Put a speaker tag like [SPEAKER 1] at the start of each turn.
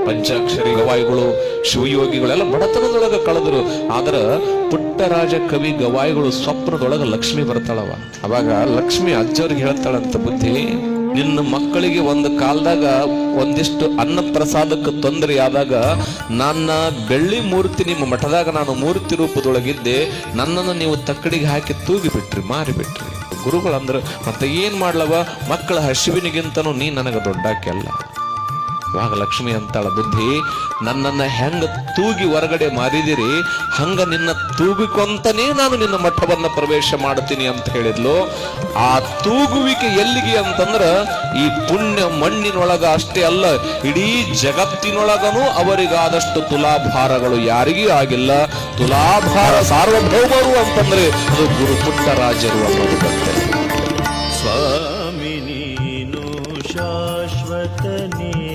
[SPEAKER 1] ಪಂಚಾಕ್ಷರಿ ಗವಾಯಿಗಳು ಶಿವಯೋಗಿಗಳೆಲ್ಲ ಬಡತನದೊಳಗ ಕಳೆದ್ರು. ಆದ್ರ ಪುಟ್ಟರಾಜ ಕವಿ ಗವಾಯಿಗಳು ಸ್ವಪ್ನದೊಳಗ ಲಕ್ಷ್ಮಿ ಬರ್ತಾಳವ. ಅವಾಗ ಲಕ್ಷ್ಮಿ ಅಜ್ಜವ್ರಿಗೆ ಹೇಳ್ತಾಳಂತ, ಬುದ್ಧಿ, ನಿನ್ನ ಮಕ್ಕಳಿಗೆ ಒಂದು ಕಾಲದಾಗ ಒಂದಿಷ್ಟು ಅನ್ನ ಪ್ರಸಾದಕ್ಕೆ ತೊಂದರೆ ಆದಾಗ ನನ್ನ ಬೆಳ್ಳಿ ಮೂರ್ತಿ ನಿಮ್ಮ ಮಠದಾಗ ನಾನು ಮೂರ್ತಿ ರೂಪದೊಳಗಿದ್ದೆ, ನನ್ನನ್ನು ನೀವು ತಕ್ಕಡಿಗೆ ಹಾಕಿ ತೂಗಿ ಬಿಟ್ರಿ, ಮಾರಿಬಿಟ್ರಿ. ಗುರುಗಳಂದ್ರೆ ಮತ್ತೆ ಏನ್ ಮಾಡ್ಲವ, ಮಕ್ಕಳ ಹಸಿವಿನಿಗಿಂತನೂ ನೀ ನನಗೆ ದೊಡ್ಡಾಕೆ ಅಲ್ಲ. ಇವಾಗ ಲಕ್ಷ್ಮಿ ಅಂತಾಳ, ಬುದ್ಧಿ, ನನ್ನನ್ನ ಹೆಂಗ ತೂಗಿ ಹೊರಗಡೆ ಮಾರಿದಿರಿ ಹಂಗ ನಿನ್ನ ತೂಗಿಕೊಂತನೇ ನಾನು ನಿನ್ನ ಮಠವನ್ನ ಪ್ರವೇಶ ಮಾಡ್ತೀನಿ ಅಂತ ಹೇಳಿದ್ಲು. ಆ ತೂಗುವಿಕೆ ಎಲ್ಲಿಗೆ ಅಂತಂದ್ರ ಈ ಪುಣ್ಯ ಮಣ್ಣಿನೊಳಗ ಅಷ್ಟೇ ಅಲ್ಲ, ಇಡೀ ಜಗತ್ತಿನೊಳಗನೂ ಅವರಿಗಾದಷ್ಟು ತುಲಾಭಾರಗಳು ಯಾರಿಗೂ ಆಗಿಲ್ಲ. ತುಲಾಭಾರ ಸಾರ್ವಭೌಮರು ಅಂತಂದ್ರೆ ಅದು ಗುರು ಪುಟ್ಟರಾಜರು ಅನ್ನೋದು ಗೊತ್ತೇ.